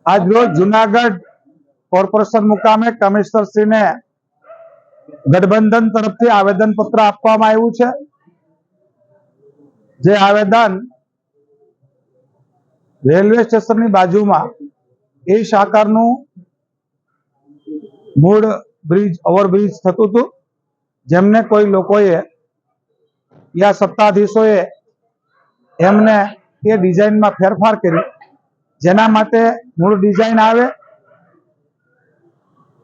આજ રોજ જુનાગઢ કોર્પોરેશન મુકામે કમિશનરશ્રીને ગઠબંધન તરફથી આવેદન પત્ર આપવામાં આવ્યું છે। જે આવેદન રેલવે સ્ટેશનની બાજુમાં ઈશ આકારનું મૂળ બ્રિજ ઓવરબ્રિજ થતું હતું, જેમને કોઈ લોકોએ યા સત્તાધીશોએ એમને એ ડિઝાઇનમાં ફેરફાર કર્યો, જેના માટે મૂળ ડિઝાઇન આવે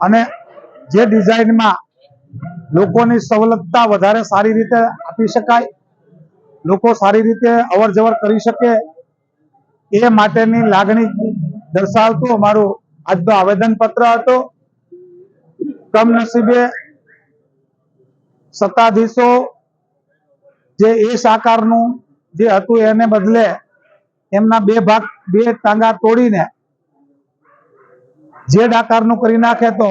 અને જે ડિઝાઇનમાં લોકોની સવલતતા વધારે સારી રીતે આપી શકાય, લોકો સારી રીતે અવર જવર કરી શકે, એ માટેની લાગણી દર્શાવતું અમારું આજનો આવેદન પત્ર હતો। કમનસીબે સત્તાધીશો જે એસ આકારનું જે હતું એને બદલે એમના બે ટાંગા તોડીને જેડ આકારનું કરી નાખે તો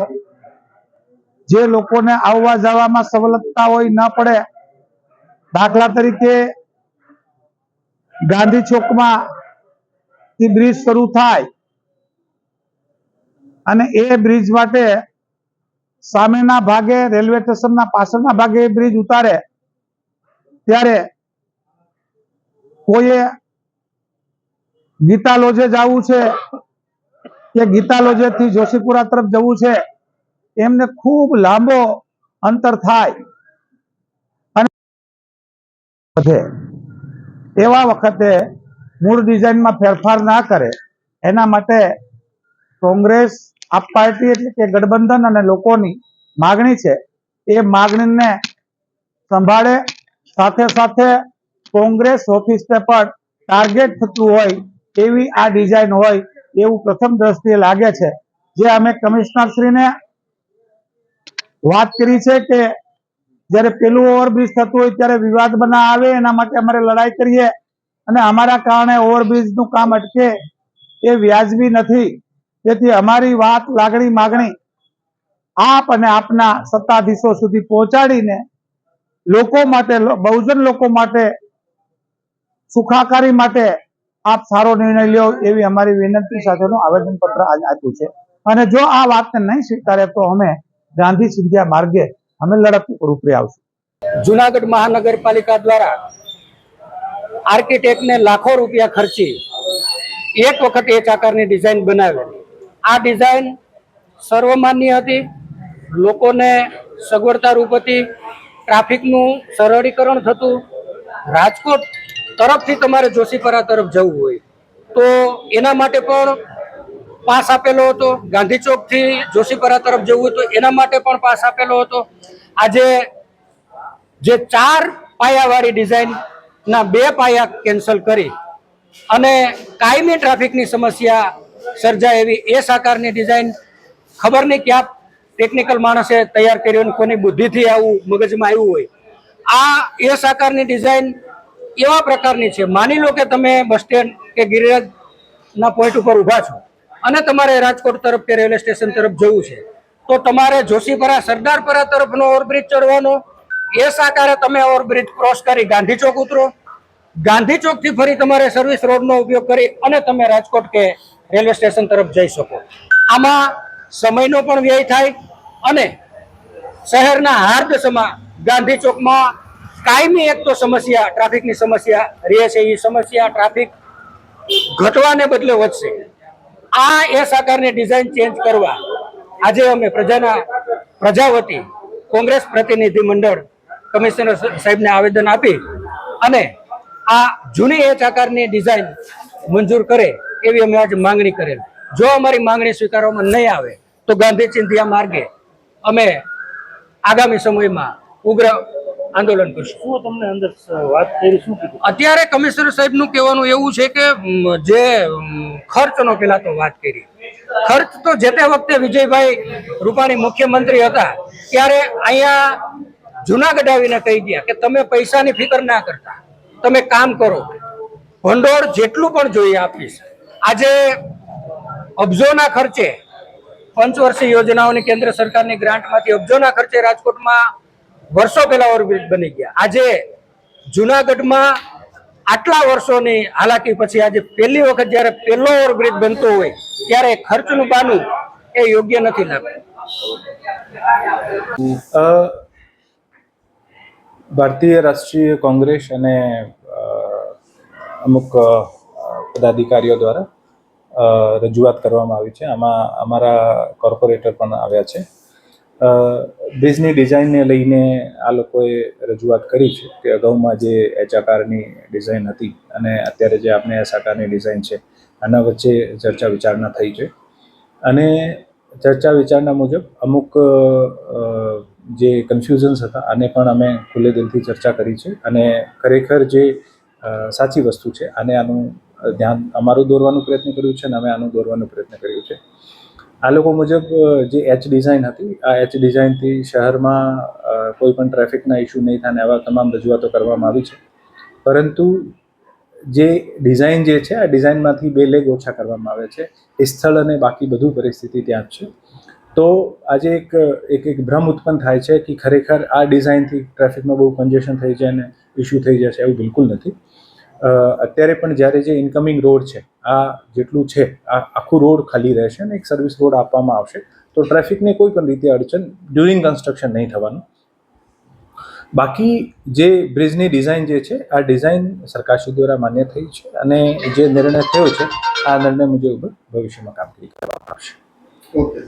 જે લોકોને આવવા જવામાં સવલતતા હોય ન પડે। દાખલા તરીકે ગાંધી ચોકમાં થી બ્રિજ શરૂ થાય અને એ બ્રિજ માટે સામેના ભાગે રેલવે સ્ટેશનના પાછળના ભાગે એ બ્રિજ ઉતારે, ત્યારે કોઈએ ગીતા લોજે જવું છે કે ગીતા લોજે થી જોશીપુરા તરફ જવું છે, એમને ખૂબ લાંબો અંતર થાય અને એવા વખતે મૂળ ડિઝાઇનમાં ફેરફાર ના કરે, એના માટે કોંગ્રેસ આપ પાર્ટી એટલે કે ગઠબંધન અને લોકોની માગણી છે, એ માગણીને સંભાળે। સાથે સાથે કોંગ્રેસ ઓફિસને પણ ટાર્ગેટ થતું હોય એવી આ ડિઝાઇન હોય એવું પ્રથમ દ્રષ્ટિએ લાગે છે। જે અમે કમિશનરશ્રીને વાત કરી છે કે જ્યારે પેલું ઓવરબ્રિજ થતું હોય ત્યારે વિવાદ બના આવે, એના માટે અમારે લડાઈ કરીએ અને અમારા કારણે ઓવરબ્રિજનું કામ અટકે એ વ્યાજબી નથી। તેથી અમારી વાત, લાગણી, માગણી આપ અને આપના સત્તાધીશો સુધી પહોંચાડીને લોકો માટે, બહુજન લોકો માટે, સુખાકારી માટે આપ સારો નિર્ણય લ્યો એવી અમારી વિનંતી સાથેનું આવેદનપત્ર આજ આપ્યું છે। અને જો આ વાતને નહીં સ્વીકારે તો અમે ગાંધી સિંધિયા માર્ગે અમે લડત રૂપે આવશું। જુનાગઢ મહાનગરપાલિકા દ્વારા આર્કિટેક્ટને લાખો રૂપિયા ખર્ચી એક વખત એ આકારની ડિઝાઇન બનાવેલી। આ ડિઝાઇન સર્વમાન્ય હતી, લોકોને સગવડતા રૂપ હતી, ટ્રાફિકનું સરળીકરણ થતું। રાજકોટ તરફથી તમારે જોશીપરા તરફ જવું હોય તો એના માટે પણ પાસ આપેલો હતો, ગાંધી ચોકથી જોશીપરા તરફ જવું હોય તો એના માટે પણ પાસ આપેલો હતો। આજે જે 4 પાયાવાળી ડિઝાઇનના 2 પાયા કેન્સલ કરી અને કાયમી ટ્રાફિકની સમસ્યા સર્જાય એવી એ આકારની ડિઝાઇન ખબર નહીં ક્યાં ટેકનિકલ માણસે તૈયાર કર્યો અને કોની બુદ્ધિથી આવું મગજમાં આવ્યું હોય। આ એ આકારની ડિઝાઇન એવા પ્રકારની છે, માની લો કે તમે બસ સ્ટેન્ડ કે ગિરિરાજના પોઈન્ટ ઉપર ઊભા છો અને તમારે રાજકોટ તરફ કે રેલવે સ્ટેશન તરફ જવું છે, તો તમારે જોશીપરા સરદારપરા તરફનો ઓવરબ્રિજ ચડવાનો, એ આકારે તમે ઓવરબ્રિજ ક્રોસ કરી ગાંધી ચોક ઉતરો, ગાંધી ચોકથી ફરી તમારે સર્વિસ રોડનો ઉપયોગ કરી અને તમે રાજકોટ કે રેલવે સ્ટેશન તરફ જઈ શકો। આમાં સમયનો પણ વ્યય થાય અને શહેરના હાર્દસમાં ગાંધી ચોકમાં કાયમી એક તો સમસ્યા, ટ્રાફિકની સમસ્યા રહે છે, એ સમસ્યા ટ્રાફિક ઘટવાને બદલે વધશે। આ એ આકારની ડિઝાઇન ચેન્જ કરવા આજે અમે પ્રજા વતી કોંગ્રેસ પ્રતિનિધિ મંડળ કમિશનર સાહેબને આવેદન આપી અને આ જૂની એ આકારની ડિઝાઇન મંજૂર કરે એવી અમે આજે માંગણી કરેલ। જો અમારી માંગણી સ્વીકારવામાં નહીં આવે તો ગાંધી સિંધિયા માર્ગે અમે આગામી સમયમાં ઉગ્ર આંદોલન કરશું। શું તમને અંદર વાત કરી, શું કીધું? અત્યારે કમિશનર સાહેબનું કહેવાનું એવું છે કે જે ખર્ચનો પેલા તો વાત કરી, ખર્ચ તો જે તે વખતે વિજયભાઈ રૂપાણી મુખ્યમંત્રી હતા ત્યારે અહીંયા જુનાગઢ આવીને કહી ગયા કે તમે પૈસાની ફિકર ના કરતા, તમે કામ કરો, ભંડોળ જેટલું પણ જોઈએ આપીશ। આજે અબજોના ખર્ચે પંચવર્ષીય યોજનાઓની કેન્દ્ર સરકારની ગ્રાન્ટમાંથી અબજોના ખર્ચે રાજકોટમાં વર્ષો પહેલા ઓવરબ્રિજ બની ગયા। આજે જુનાગઢમાં આટલા વર્ષોની હાલાકી પછી આજે પહેલી વખત જ્યારે પહેલો ઓવરબ્રિજ બનતો હોય ત્યારે ખર્ચનું પાનું એ યોગ્ય નથી લાગતું. ભારતીય રાષ્ટ્રીય કોંગ્રેસ અને અમુક પદાધિકારીઓ દ્વારા રજૂઆત કરવામાં આવી છે. આમાં અમારા કોર્પોરેટર પણ આવ્યા છે. બ્રિજની ડિઝાઇનને લઈને આ લોકોએ રજૂઆત કરી છે કે અગાઉમાં જે એચ આકારની ડિઝાઇન હતી અને અત્યારે જે આપણે એસ આકારની ડિઝાઇન છે આના વચ્ચે ચર્ચા વિચારણા થઈ છે અને ચર્ચા વિચારણા મુજબ અમુક જે કન્ફ્યુઝન્સ હતા આને પણ અમે ખુલ્લે દિલથી ચર્ચા કરી છે અને ખરેખર જે સાચી વસ્તુ છે આનું ધ્યાન અમારું દોરવાનો પ્રયત્ન કર્યું છે અને અમે આનું દોરવાનો પ્રયત્ન કર્યું છે. આ લોકો મુજબ જે એચ ડિઝાઇન હતી આ એચ ડિઝાઇનથી શહેરમાં કોઈ પણ ટ્રાફિકના ઇસ્યુ નહીં થાય એવા તમામ રજૂઆતો કરવામાં આવી છે, પરંતુ જે ડિઝાઇન જે છે આ ડિઝાઇનમાંથી 2 લેગ ઓછા કરવામાં આવે છે. એ સ્થળ અને બાકી બધું પરિસ્થિતિ ત્યાં જ છે. તો આજે એક ભ્રમ ઉત્પન્ન થાય છે કે ખરેખર આ ડિઝાઇનથી ટ્રાફિકમાં બહુ કન્જેશન થઈ જાય અને ઇસ્યુ થઈ જશે, એવું બિલકુલ નથી. અત્યારે પણ જ્યારે જે ઇનકમિંગ રોડ છે આ જેટલું છે આ આખું રોડ ખાલી રહેશે અને એક સર્વિસ રોડ આપવામાં આવશે, તો ટ્રાફિકને કોઈ પણ રીતે અડચણ ડ્યુરિંગ કન્સ્ટ્રક્શન નહીં થવાનું. બાકી જે બ્રિજની ડિઝાઇન જે છે આ ડિઝાઇન સરકારશ્રી દ્વારા માન્ય થઈ છે અને જે નિર્ણય થયો છે આ નિર્ણય મુજબ ભવિષ્યમાં કામગીરી કરવામાં આવશે. ઓકે.